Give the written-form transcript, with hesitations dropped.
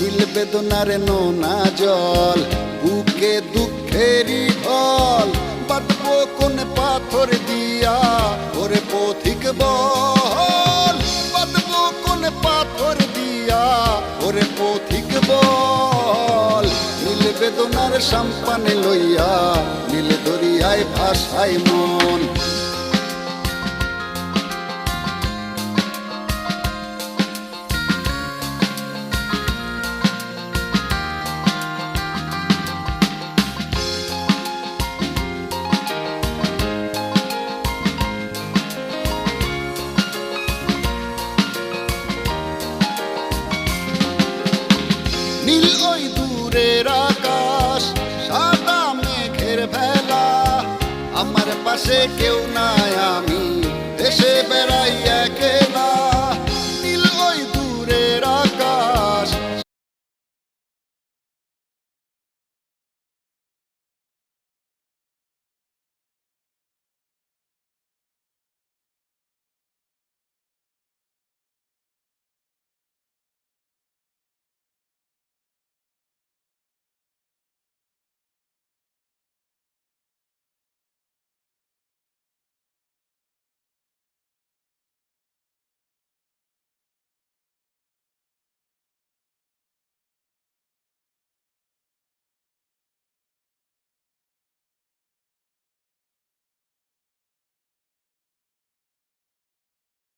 নীল বেদনার নোনা জল, বুকে দুঃখেরই ঢল। বাঁধবো কোন পাথর দিয়া ওরে পথিক বল, বাঁধবো কোন পাথর দিয়া ওরে পথিক বল। নীল বেদনার সাম্পানে লইয়া নীল দরিয়ায় ভাসায় মন। নীল ওই দূরের আকাশ, সাদা মেঘের ভেলা। আমার পাশে কেউ নাই, আমি দেশে বেড়াইয়া